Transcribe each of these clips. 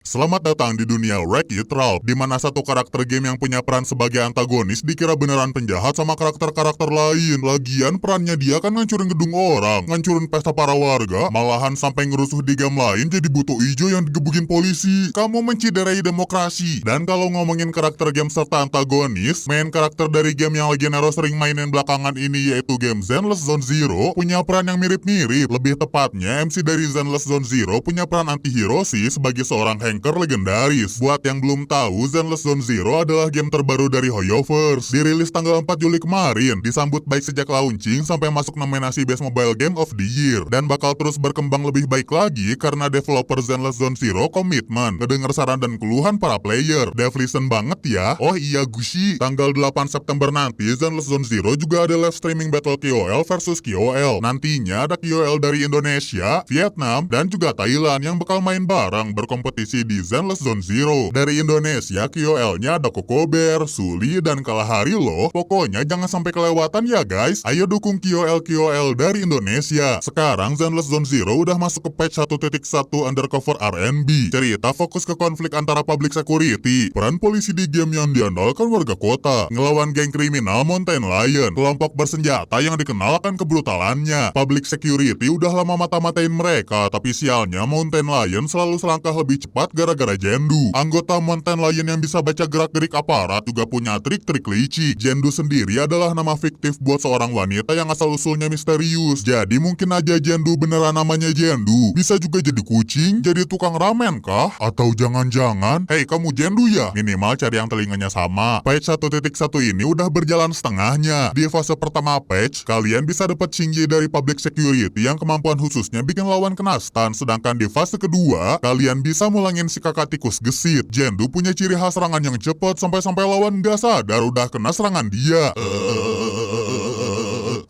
Selamat datang di dunia Wreck-It Ralph, di mana satu karakter game yang punya peran sebagai antagonis dikira beneran penjahat sama karakter-karakter lain. Lagian perannya dia kan ngancurin gedung orang, ngancurin pesta para warga, malahan sampai ngerusuh di game lain jadi buto ijo yang digebukin polisi. Kamu menciderai demokrasi. Dan kalau ngomongin karakter game serta antagonis, main karakter dari game yang lagi Nero sering mainin belakangan ini yaitu game Zenless Zone Zero punya peran yang mirip-mirip. Lebih tepatnya, MC dari Zenless Zone Zero punya peran anti-hero sih sebagai seorang hacker legendaris. Buat yang belum tahu, Zenless Zone Zero adalah game terbaru dari Hoyoverse. Dirilis tanggal 4 Juli kemarin, disambut baik sejak launching sampai masuk nominasi Best Mobile Game of the Year. Dan bakal terus berkembang lebih baik lagi karena developer Zenless Zone Zero komitmen ngedenger saran dan keluhan para player. Dev listen banget ya. Oh iya Gushi, tanggal 8 September nanti Zenless Zone Zero juga ada live streaming battle KOL versus KOL. Nantinya ada KOL dari Indonesia, Vietnam, dan juga Thailand yang bakal main bareng berkompetisi di Zenless Zone Zero. Dari Indonesia, KOL-nya ada Kokober, Suli, dan Kalahari loh. Pokoknya jangan sampai kelewatan ya guys. Ayo dukung KOL-KOL dari Indonesia. Sekarang Zenless Zone Zero udah masuk ke patch 1.1 undercover R&B. Cerita fokus ke konflik antara public security, peran polisi di game yang diandalkan warga kota, ngelawan geng kriminal Mountain Lion, kelompok bersenjata yang dikenal akan kebrutalannya. Public security udah lama mata-matain mereka, tapi sialnya Mountain Lion selalu selangkah lebih cepat gara-gara Jendu. Anggota Mountain Lion yang bisa baca gerak-gerik aparat juga punya trik-trik licik. Jendu sendiri adalah nama fiktif buat seorang wanita yang asal-usulnya misterius. Jadi mungkin aja Jendu beneran namanya Jendu. Bisa juga jadi kucing, jadi tukang ramen kah? Atau jangan-jangan, hei kamu Jendu ya? Minimal cari yang telinganya sama. Patch 1.1 ini udah berjalan setengahnya. Di fase pertama patch, kalian bisa dapat Shinji dari public security yang kemampuan khususnya bikin lawan kena stun. Sedangkan di fase kedua, kalian bisa mulangin si kakak tikus gesit. Jendu punya ciri khas serangan yang cepat sampai-sampai lawan nggak sadar udah kena serangan dia.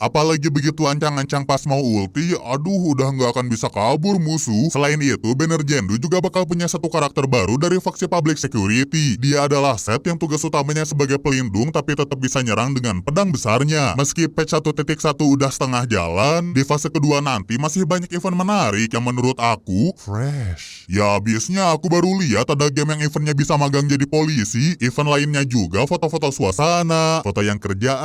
Apalagi begitu ancang-ancang pas mau ulti, aduh udah nggak akan bisa kabur musuh. Selain itu, banner Jendu juga bakal punya satu karakter baru dari faksi public security. Dia adalah Set yang tugas utamanya sebagai pelindung tapi tetap bisa nyerang dengan pedang besarnya. Meski patch 1.1 udah setengah jalan, di fase kedua nanti masih banyak event menarik yang menurut aku fresh. Ya abisnya aku baru lihat ada game yang eventnya bisa magang jadi polisi. Event lainnya juga foto-foto suasana, foto yang kerja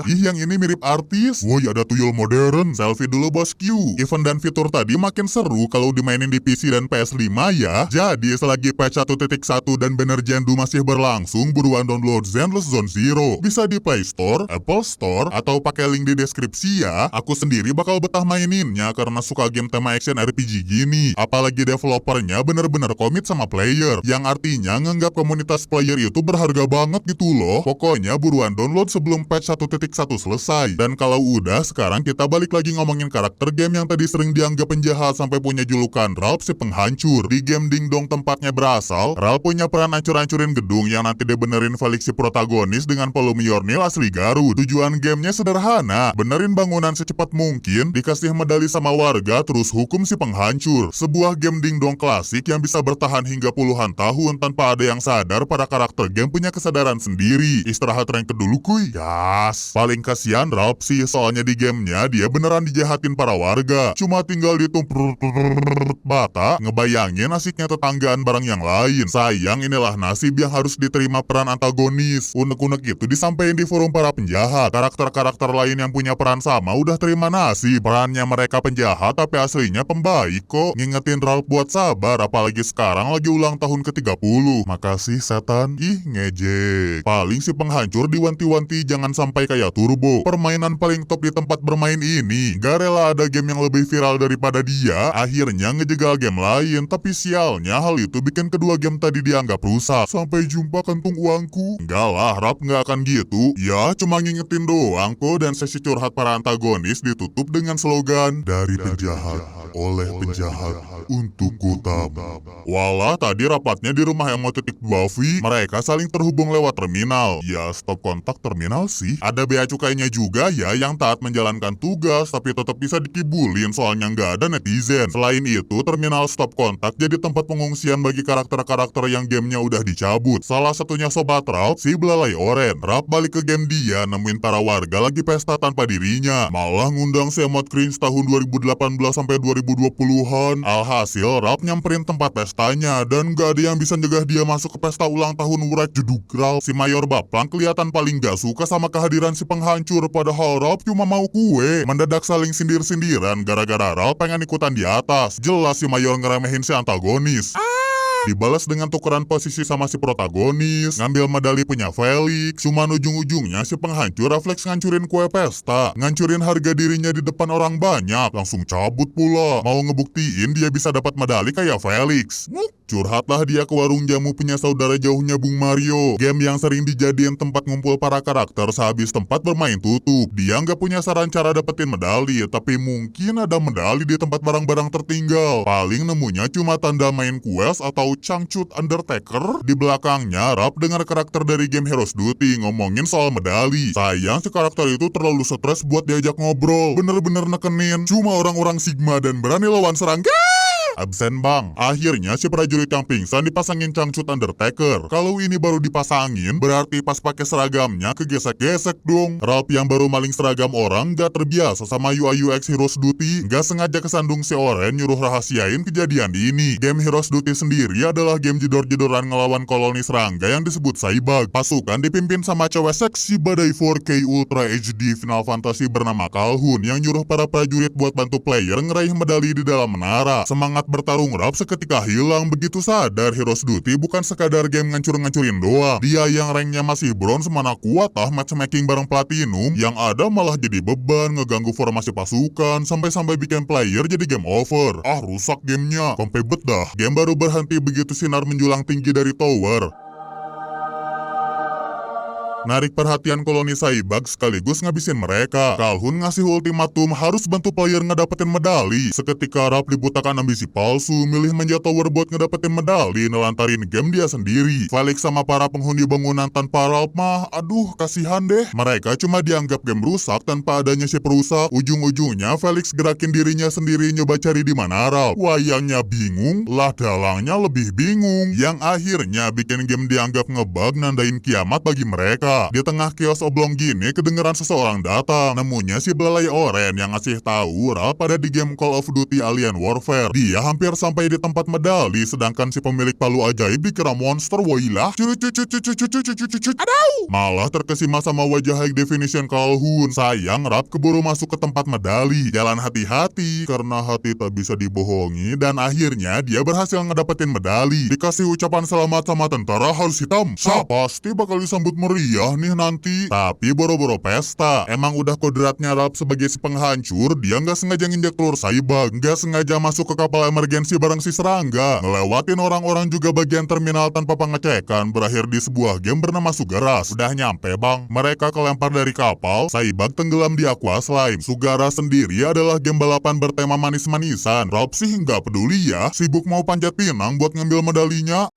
yang ini mirip artis. Woi ada tuyul modern, selfie dulu bosku. Event dan fitur tadi makin seru kalau dimainin di PC dan PS5 ya. Jadi selagi patch 1.1 dan banner Jendu masih berlangsung, buruan download Zenless Zone Zero. Bisa di Play Store, Apple Store, atau pakai link di deskripsi ya. Aku sendiri bakal betah maininnya karena suka game tema action RPG gini. Apalagi developernya bener-bener komit sama player, yang artinya nganggap komunitas player itu berharga banget gitu loh. Pokoknya buruan download sebelum patch 1.1 selesai. Dan kalau udah, sekarang kita balik lagi ngomongin karakter game yang tadi sering dianggap penjahat sampai punya julukan Ralph si penghancur. Di game Ding Dong tempatnya berasal, Ralph punya peran hancur-hancurin gedung yang nanti dia benerin Felix si protagonis dengan volume Yornil asli Garut. Tujuan gamenya sederhana, benerin bangunan secepat mungkin, dikasih medali sama warga, terus hukum si penghancur. Sebuah game Ding Dong klasik yang bisa bertahan hingga puluhan tahun tanpa ada yang sadar pada karakter game punya kesadaran sendiri. Istirahat rank dulu kuy. Yas. Paling kasihan Ralph sih, soalnya di gamenya dia beneran dijahatin para warga. Cuma tinggal ditumpur bata, ngebayangin nasibnya tetanggaan barang yang lain. Sayang inilah nasib yang harus diterima peran antagonis. Unek-unek itu disampaikan di forum para penjahat. Karakter-karakter lain yang punya peran sama udah terima nasib. Perannya mereka penjahat tapi aslinya pembaik kok. Ngingetin Ralph buat sabar, apalagi sekarang lagi ulang tahun ke-30. Makasih setan. Ih ngejek. Paling si penghancur diwanti-wanti jangan sampai kayak Turbo. Permainan paling top di tempat bermain ini. Gak rela ada game yang lebih viral daripada dia. Akhirnya ngejegal game lain. Tapi sialnya hal itu bikin kedua game tadi dianggap rusak. Sampai jumpa kantung uangku. Enggak lah, Rap nggak akan gitu. Ya cuma ngingetin doang kok. Dan sesi curhat para antagonis ditutup dengan slogan dari penjahat oleh penjahat untuk Gotham. Walah tadi rapatnya di rumah emotitik Buffy. Mereka saling terhubung lewat terminal. Ya stop kontak terminal sih. Ada bea cukainya juga ya yang taat menjalankan tugas, tapi tetap bisa dikibulin soalnya nggak ada netizen. Selain itu, terminal stop kontak jadi tempat pengungsian bagi karakter-karakter yang gamenya udah dicabut. Salah satunya Sobat Ralph, si Belalai Oren. Ralph balik ke game dia, nemuin para warga lagi pesta tanpa dirinya. Malah ngundang si emot cringe tahun 2018 sampai 2020-an. Alhasil, Ralph nyamperin tempat pestanya, dan gak ada yang bisa nyegah dia masuk ke pesta ulang tahun Wurak jeduk. Ralph, si Mayor Baplang kelihatan paling gak suka sama kehadiran si penghancur, padahal Ralph cuma mau kue. Mendadak saling sindir-sindiran gara-gara Ralph pengen ikutan di atas. Jelas si Mayor ngeremehin si antagonis. Dibalas dengan tukeran posisi sama si protagonis, ngambil medali punya Felix. Cuman ujung-ujungnya si penghancur refleks ngancurin kue pesta, ngancurin harga dirinya di depan orang banyak, langsung cabut pula. Mau ngebuktiin dia bisa dapat medali kayak Felix. Curhatlah dia ke warung jamu punya saudara jauhnya Bung Mario, game yang sering dijadiin tempat ngumpul para karakter sehabis tempat bermain tutup. Dia nggak punya saran cara dapetin medali, tapi mungkin ada medali di tempat barang-barang tertinggal. Paling nemunya cuma tanda main quest atau Changcut Undertaker. Di belakangnya Ralph dengar karakter dari game Heroes Duty ngomongin soal medali. Sayang si karakter itu terlalu stres buat diajak ngobrol. Bener-bener nekenin, cuma orang-orang Sigma dan berani lawan serangga. Absen bang. Akhirnya si prajurit yang pingsan dipasangin Changcut Undertaker. Kalau ini baru dipasangin, berarti pas pakai seragamnya kegesek-gesek dong. Ralph yang baru maling seragam orang gak terbiasa sama UI UX Heroes Duty, gak sengaja kesandung si Oren nyuruh rahasiain kejadian ini. Game Heroes Duty sendiri adalah game jedor-jedoran ngelawan koloni serangga yang disebut Saibag. Pasukan dipimpin sama cewek seksi badai 4K Ultra HD Final Fantasy bernama Calhoun yang nyuruh para prajurit buat bantu player ngeraih medali di dalam menara. Semangat bertarung Ralph seketika hilang begitu sadar Heroes Duty bukan sekadar game ngancur-ngancurin doang. Dia yang ranknya masih bronze mana kuat matchmaking bareng platinum, yang ada malah jadi beban, ngeganggu formasi pasukan, sampai-sampai bikin player jadi game over. Rusak gamenya, sampai bet dah. Game baru berhenti begitu sinar menjulang tinggi dari tower. Narik perhatian koloni Saibag sekaligus ngabisin mereka. Calhoun ngasih ultimatum harus bantu player ngedapetin medali. Seketika Ralph dibutakan ambisi palsu, milih manja tower buat ngedapetin medali, nelantarin game dia sendiri. Felix sama para penghuni bangunan tanpa Ralph mah, aduh kasihan deh. Mereka cuma dianggap game rusak tanpa adanya si perusak. Ujung-ujungnya Felix gerakin dirinya sendiri nyoba cari di mana Ralph. Wayangnya bingung, lah dalangnya lebih bingung. Yang akhirnya bikin game dianggap ngebug, nandain kiamat bagi mereka. Di tengah kios oblong gini kedengeran seseorang datang. Nemunya si Belalai Oren yang ngasih tahu Ralph pada di game Call of Duty Alien Warfare. Dia hampir sampai di tempat medali, sedangkan si pemilik palu ajaib dikira monster. Wailah, malah terkesima sama wajah high definition Calhoun. Sayang Ralph keburu masuk ke tempat medali. Jalan hati-hati, karena hati tak bisa dibohongi. Dan akhirnya dia berhasil ngedapetin medali. Dikasih ucapan selamat sama tentara harus hitam. Pasti bakal disambut meriah nih nanti. Tapi boro-boro pesta. Emang udah kodratnya Ralph sebagai si penghancur, dia nggak sengaja nginjek telur Saibag, nggak sengaja masuk ke kapal emergensi bareng si serangga, ngelewatin orang-orang juga bagian terminal tanpa pengecekan, berakhir di sebuah game bernama Sugaras. Udah nyampe bang, mereka kelempar dari kapal, Saibag tenggelam di aqua slime. Sugaras sendiri adalah game balapan bertema manis-manisan. Ralph sih nggak peduli ya, sibuk mau panjat pinang buat ngambil medalinya.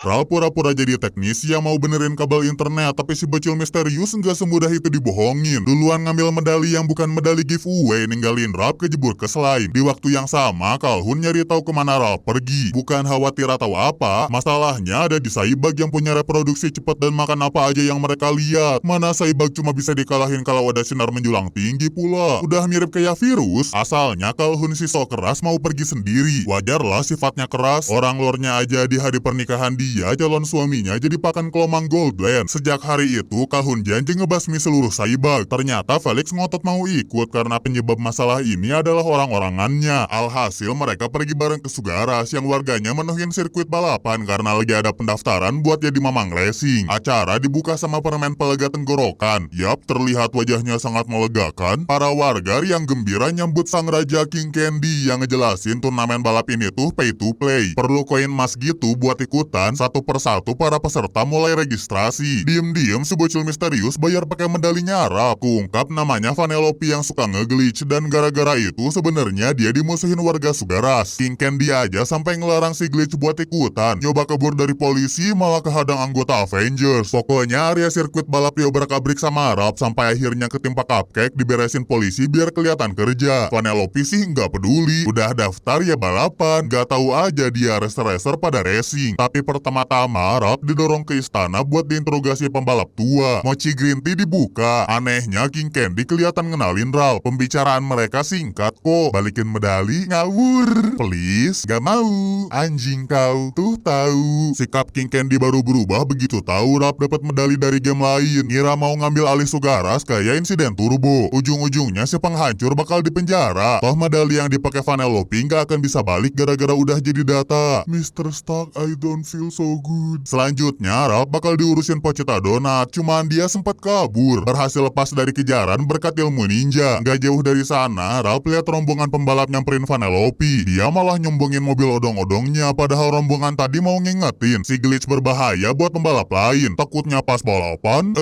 Ralph pura-pura jadi teknisi yang mau benerin kabel internet, tapi si bocil misterius nggak semudah itu dibohongin. Duluan ngambil medali yang bukan medali giveaway, ninggalin Ralph kejebur ke slime. Di waktu yang sama, Calhoun nyari tahu kemana Ralph pergi. Bukan khawatir atau apa, masalahnya ada di Saibag yang punya reproduksi cepat dan makan apa aja yang mereka lihat. Mana Saibag cuma bisa dikalahin kalau ada sinar menjulang tinggi pula. Udah mirip kayak virus. Asalnya Calhoun si sok keras mau pergi sendiri. Wajarlah sifatnya keras. Orang lore-nya aja di hari pernikahan dia, calon suaminya jadi pakan kelomang Goldland. Sejak hari itu, Calhoun janji ngebasmi seluruh Saibag. Ternyata Felix ngotot mau ikut karena penyebab masalah ini adalah orang-orangannya. Alhasil mereka pergi bareng ke Sugaras yang warganya menuhin sirkuit balapan karena lagi ada pendaftaran buat jadi mamang racing. Acara dibuka sama permen pelega tenggorokan. Yap, terlihat wajahnya sangat melegakan. Para warga yang gembira nyambut sang raja King Candy yang ngejelasin turnamen balap ini tuh pay to play. Perlu koin emas gitu buat ikutan, satu persatu para peserta mulai registrasi. Diem-diem si bocil misterius bayar pakai medali nyarap. Keungkap namanya Vanellope yang suka nge-glitch, dan gara-gara itu sebenarnya dia dimusuhin warga Sugaras. King Candy aja sampai ngelarang si glitch buat ikutan. Nyoba kabur dari polisi malah kehadang anggota Avengers. Pokoknya area sirkuit balap diobrak-abrik sama Arab sampai akhirnya ketimpa Cupcake diberesin polisi biar kelihatan kerja. Vanellope sih nggak peduli, udah daftar ya balapan, nggak tahu aja dia racer-racer pada racing. Tapi pertama-tama Arab didorong ke istana buat diinterogasi pembalap tua. Mochi Green Tea dibuka. Anehnya King Candy kelihatan ngenalin Ralph. Pembicaraan mereka singkat kok. Balikin medali ngawur. Please, gak mau. Anjing kau tuh tahu. Sikap King Candy baru berubah begitu tahu Ralph dapat medali dari game lain. Ngira mau ngambil alih Sugaras kayak insiden turbo. Ujung-ujungnya si penghancur bakal dipenjara. Toh medali yang dipakai Vanellope nggak akan bisa balik gara-gara udah jadi data. Mr. Stark, I don't feel so good. Selanjutnya Ralph bakal diurusin Pochita Donut. Cuman dia sempat kabur. Berhasil lepas dari kejaran berkat ilmu ninja. Nggak jauh dari sana Ralph lihat rombongan pembalap nyamperin Vanellope. Dia malah nyombongin mobil odong-odongnya. Padahal rombongan tadi mau ngingetin si glitch berbahaya buat pembalap lain. Takutnya pas balapan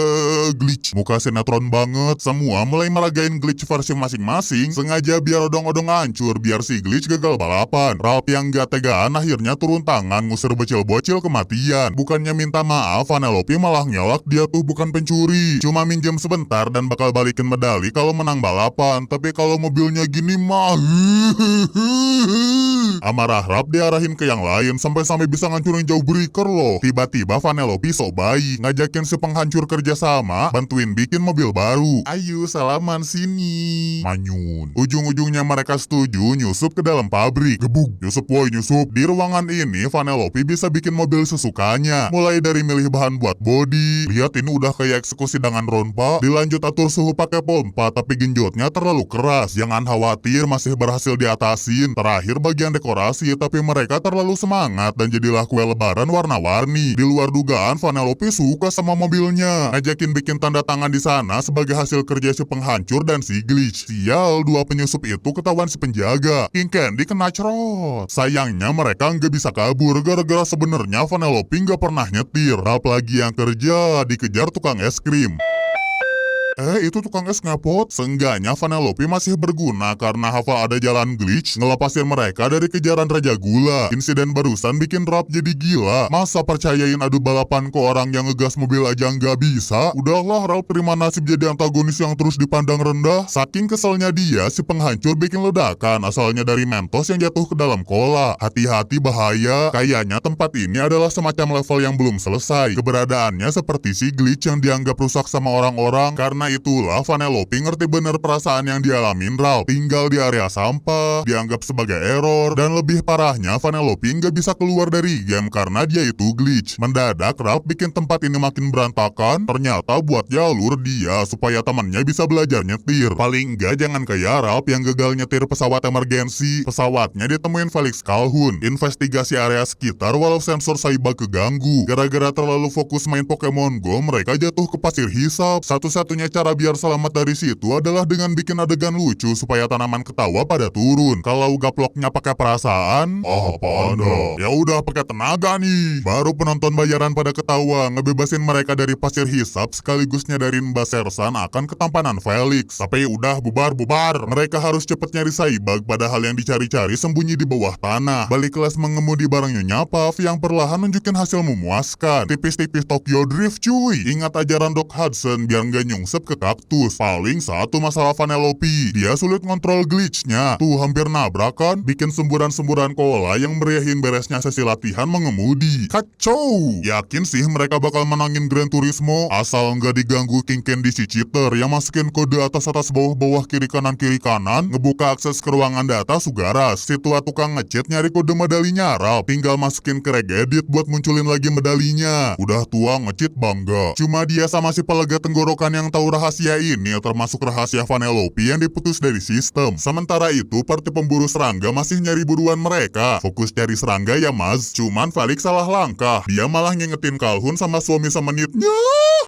glitch. Muka sinetron banget. Semua mulai meragain glitch versi masing-masing. Sengaja biar odong-odong hancur, biar si glitch gagal balapan. Ralph yang gak tegaan akhirnya turun tangan ngusir bocil-bocil kematian. Bukannya minta maaf, Vanellope malah ngelak dia tuh bukan pencuri. Cuma minjem sebentar dan bakal balikin medali kalau menang balapan. Tapi kalau mobilnya gini mah amarah Ralph diarahin ke yang lain sampai bisa ngancurin jauh breaker loh. Tiba-tiba Vanellope sok baik, ngajakin si penghancur kerjasama, bantuin bikin mobil baru. Ayo salaman sini. Manyun. Ujung-ujungnya mereka setuju nyusup ke dalam pabrik. Gebuk. Nyusup woi nyusup. Di ruangan ini Vanellope bisa bikin mobil sesukanya. Mulai dari milih bahan buat bodi. Lihat ini udah kayak eksekusi dengan Ronpa. Dilanjut atur suhu pakai pompa tapi genjotnya terlalu keras. Jangan khawatir masih berhasil diatasin. Terakhir bagian dekorasi tapi mereka terlalu semangat dan jadilah kue lebaran warna-warni. Di luar dugaan Vanellope suka sama mobilnya. Ngajakin bikin tanda tangan di sana sebagai hasil kerja si penghancur dan si glitch. Sial, dua penyusup itu ketahuan si penjaga. King Candy kena cerot. Sayangnya mereka nggak bisa kabur gara-gara sebenarnya Vanellope nggak pernah nyetir. Ralph lagi yang kerja dikejar tukang es krim. Itu tukang es ngapot. Seenggaknya Vanellope masih berguna karena hafal ada jalan glitch ngelepasin mereka dari kejaran Raja Gula. Insiden barusan bikin Ralph jadi gila. Masa percayain adu balapan ke orang yang ngegas mobil aja nggak bisa? Udahlah Ralph terima nasib jadi antagonis yang terus dipandang rendah. Saking keselnya dia, si penghancur bikin ledakan asalnya dari Mentos yang jatuh ke dalam kola. Hati-hati bahaya. Kayaknya tempat ini adalah semacam level yang belum selesai. Keberadaannya seperti si glitch yang dianggap rusak sama orang-orang. Karena itulah Vanellope ngerti bener perasaan yang dialamin Ralph. Tinggal di area sampah, dianggap sebagai error, dan lebih parahnya Vanellope nggak bisa keluar dari game karena dia itu glitch. Mendadak Ralph bikin tempat ini makin berantakan. Ternyata buat jalur dia supaya temannya bisa belajar nyetir. Paling nggak jangan kayak Ralph yang gagal nyetir pesawat emergensi. Pesawatnya ditemuin Felix Calhoun. Investigasi area sekitar walau sensor Saibak keganggu. Gara-gara terlalu fokus main Pokemon Go, mereka jatuh ke pasir hisap. Satu-satunya cara biar selamat dari situ adalah dengan bikin adegan lucu supaya tanaman ketawa pada turun. Kalau gaploknya pakai perasaan, apa anda? Ya udah pakai tenaga nih. Baru penonton bayaran pada ketawa, ngebebasin mereka dari pasir hisap sekaligus nyadarin Mbak Sersan akan ketampanan Felix. Tapi udah bubar. Mereka harus cepet nyari Saibag padahal yang dicari-cari sembunyi di bawah tanah. Balik kelas mengemudi bareng Nyonya Puff yang perlahan nunjukin hasil memuaskan. Tipis-tipis Tokyo Drift cuy. Ingat ajaran Doc Hudson biar nggak nyungsep ke kaktus. Paling satu masalah Vanellope, dia sulit ngontrol glitchnya. Tuh hampir nabrak kan, bikin semburan-semburan cola yang meriahin beresnya sesi latihan mengemudi. Kacau! Yakin sih mereka bakal menangin Gran Turismo asal nggak diganggu King Candy si cheater yang masukin kode atas-atas bawah-bawah kiri kanan, ngebuka akses ke ruangan data Sugaras. Si tua tukang nge-cheat nyari kode medalinya Ralph, tinggal masukin ke regedit buat munculin lagi medalinya. Udah tua nge-cheat bangga. Cuma dia sama si pelega tenggorokan yang tahu Kalau rahasia ini termasuk rahasia Vanellope yang diputus dari sistem. Sementara itu, partai pemburu serangga masih nyari buruan mereka. Fokus cari serangga ya mas. Cuman Felix salah langkah. Dia malah ngingetin Calhoun sama suami semenitnya.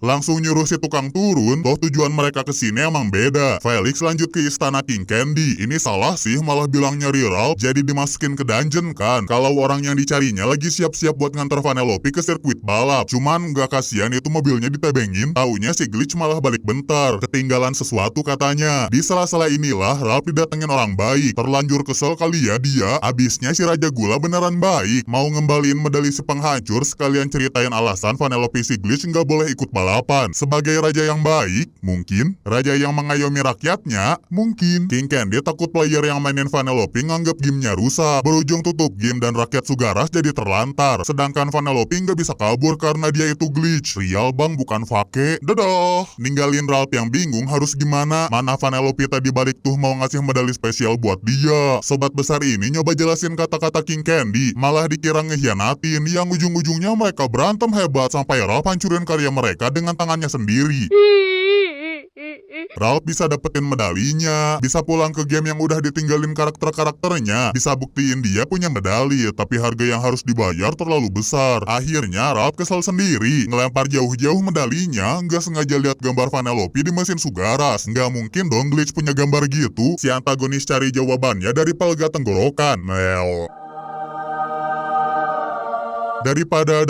Langsung nyuruh si tukang turun. Toh tujuan mereka kesini emang beda. Felix lanjut ke istana King Candy. Ini salah sih malah bilang nyari Ralph. Jadi dimasukin ke dungeon kan. Kalau orang yang dicarinya lagi siap-siap buat nganter Vanellope ke sirkuit balap. Cuman gak kasihan itu mobilnya ditebengin. Taunya si Glitch malah balik bentar. Ketinggalan sesuatu katanya. Di sela-sela inilah Ralph didatengin orang baik. Terlanjur kesel kali ya dia. Abisnya si Raja Gula beneran baik. Mau ngembaliin medali si penghancur sekalian ceritain alasan Vanellope si Glitch nggak boleh ikut balapan. Sebagai raja yang baik, mungkin. Raja yang mengayomi rakyatnya, mungkin. King Candy takut player yang mainin Vanellope nganggep gamenya rusak. Berujung tutup game dan rakyat Sugaras jadi terlantar. Sedangkan Vanellope nggak bisa kabur karena dia itu Glitch. Real bang bukan fake. Dadah. Ninggalin Ralph yang bingung harus gimana. Mana Vanellope tadi balik tuh mau ngasih medali spesial buat dia. Sobat besar ini nyoba jelasin kata-kata King Candy. Malah dikira ngehianatin. Yang ujung-ujungnya mereka berantem hebat sampai Ralph hancurin karya mereka dengan tangannya sendiri. Ralph bisa dapetin medalinya, bisa pulang ke game yang udah ditinggalin karakter-karakternya, bisa buktiin dia punya medali, tapi harga yang harus dibayar terlalu besar. Akhirnya Ralph kesel sendiri, ngelempar jauh-jauh medalinya, nggak sengaja lihat gambar Vanellope di mesin Sugaras. Nggak mungkin dong Glitch punya gambar gitu. Si antagonis cari jawabannya dari pelga tenggorokan. Daripada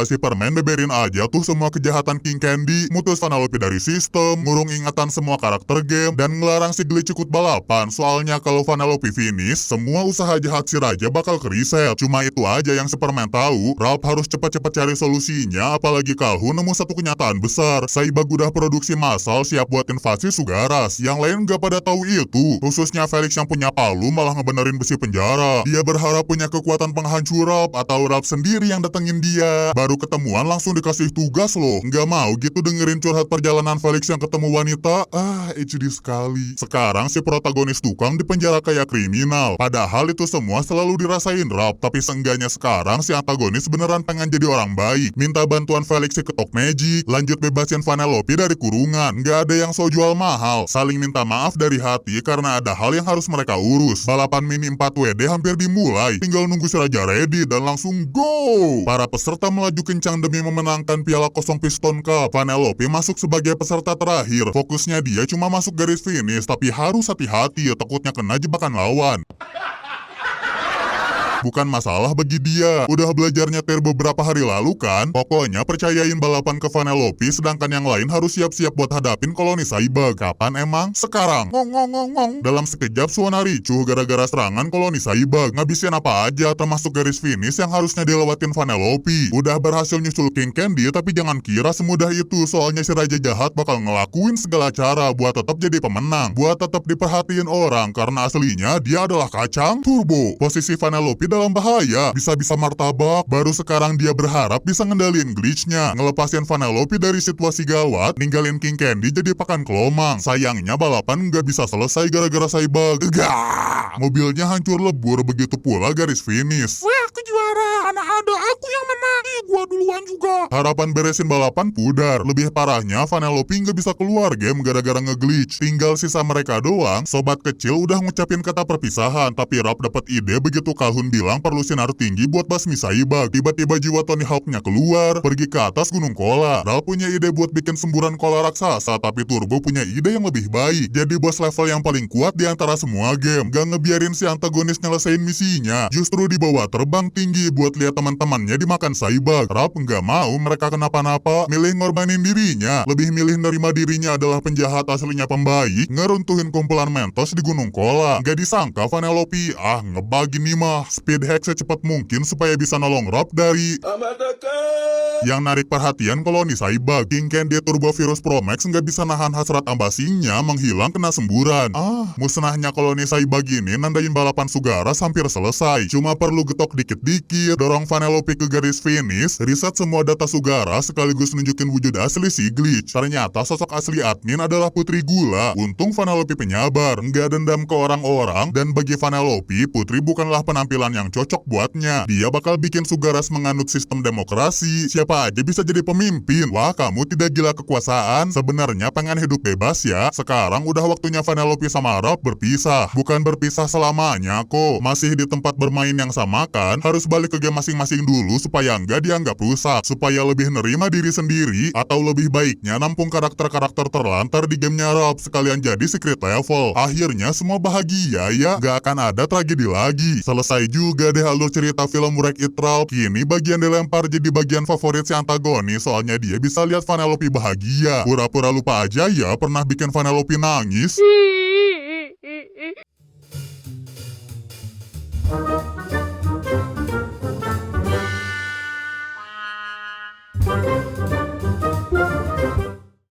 si Permen beberin aja tuh semua kejahatan King Candy, mutus Vanellope dari sistem, ngurung ingatan semua karakter game, dan ngelarang si Glitch ikut balapan. Soalnya kalau Vanellope finish, semua usaha jahat si Raja bakal keriset. Cuma itu aja yang si Permen tahu. Ralph harus cepat-cepat cari solusinya, apalagi Calhoun nemu satu kenyataan besar. Saibag udah produksi massal siap buat invasi Sugaras. Yang lain gak pada tahu itu. Khususnya Felix yang punya palu malah ngebenerin besi penjara. Dia berharap punya kekuatan penghancur Ralph atau Ralph sendiri yang datengin dia. Baru ketemuan langsung dikasih tugas loh. Nggak mau gitu dengerin curhat perjalanan Felix yang ketemu wanita. HD sekali. Sekarang si protagonis tukang dipenjara kayak kriminal. Padahal itu semua selalu dirasain Ralph. Tapi seenggaknya sekarang si antagonis beneran pengen jadi orang baik. Minta bantuan Felix si ketok magic. Lanjut bebasin Vanellope dari kurungan. Nggak ada yang so jual mahal. Saling minta maaf dari hati karena ada hal yang harus mereka urus. Balapan mini 4WD hampir dimulai. Tinggal nunggu si Raja ready dan langsung go! Para peserta melaju kencang demi memenangkan piala kosong Piston Cup. Vanellope masuk sebagai peserta terakhir. Fokusnya dia cuma masuk garis finish, tapi harus hati-hati, takutnya kena jebakan lawan. Bukan masalah bagi dia. Udah belajar nyetir beberapa hari lalu kan? Pokoknya percayain balapan ke Vanellope, sedangkan yang lain harus siap-siap buat hadapin koloni Saibag. Kapan emang? Sekarang. Ngong. Dalam sekejap suara ricuh gara-gara serangan koloni Saibag. Ngabisin apa aja termasuk garis finish yang harusnya dilewatin Vanellope. Udah berhasil nyusul King Candy, tapi jangan kira semudah itu. Soalnya si Raja Jahat bakal ngelakuin segala cara buat tetap jadi pemenang. Buat tetap diperhatiin orang, karena aslinya dia adalah kacang turbo. Posisi Vanellope dalam bahaya, bisa-bisa martabak. Baru sekarang dia berharap bisa ngendalin glitchnya, ngelepasin Vanellope dari situasi gawat, ninggalin King Candy jadi pakan kelomang. Sayangnya balapan nggak bisa selesai gara-gara Saibag. Mobilnya hancur lebur, begitu pula garis finish. Wah, aku juara, mana ada aku yang menang. Gua duluan juga. Harapan beresin balapan pudar. Lebih parahnya Vanellope nggak bisa keluar game gara-gara ngeglitch. Tinggal sisa mereka doang. Sobat kecil udah ngucapin kata perpisahan, tapi Ralph dapat ide begitu Calhoun bilang perlu sinar tinggi buat basmi Saibag. Tiba-tiba jiwa Tony Hawk-nya keluar, pergi ke atas Gunung Kola. Ralph punya ide buat bikin semburan kola raksasa, tapi Turbo punya ide yang lebih baik. Jadi bos level yang paling kuat di antara semua game. Gak ngebiarin si antagonis nyelesain misinya. Justru dibawa terbang tinggi buat lihat teman-temannya dimakan Saibag. Ralph nggak mau mereka kenapa-napa, milih ngorbanin dirinya. Lebih milih nerima dirinya adalah penjahat aslinya pembaik, ngeruntuhin kumpulan Mentos di Gunung Kola. Gak disangka Vanellope, ngebagi nih mah. Speed hack secepat mungkin supaya bisa nolong Ralph dari yang narik perhatian koloni Saibag. King Candy Turbo Virus Pro Max nggak bisa nahan hasrat ambasinya menghilang kena semburan. Musnahnya koloni Saibag ini nandain balapan Sugaras hampir selesai. Cuma perlu getok dikit-dikit, dorong Vanellope ke garis finish, Guys, riset semua data Sugara sekaligus nunjukin wujud asli si Glitch. Ternyata sosok asli admin adalah Putri Gula. Untung Vanellope penyabar, nggak dendam ke orang-orang, dan bagi Vanellope, Putri bukanlah penampilan yang cocok buatnya. Dia bakal bikin Sugaras menganut sistem demokrasi. Siapa aja bisa jadi pemimpin. Wah, kamu tidak gila kekuasaan. Sebenarnya pengen hidup bebas ya. Sekarang udah waktunya Vanellope sama Rob berpisah. Bukan berpisah selamanya kok. Masih di tempat bermain yang sama kan? Harus balik ke game masing-masing dulu supaya nggak dianggap rusak. Supaya lebih nerima diri sendiri. Atau lebih baiknya nampung karakter-karakter terlantar di gamenya Rob sekalian jadi secret level. Akhirnya semua bahagia ya. Gak akan ada tragedi lagi. Selesai juga deh alur cerita film Wreck-It Ralph. Kini bagian dilempar jadi bagian favorit si antagonis. Soalnya dia bisa lihat Vanellope bahagia. Pura-pura lupa aja ya pernah bikin Vanellope nangis.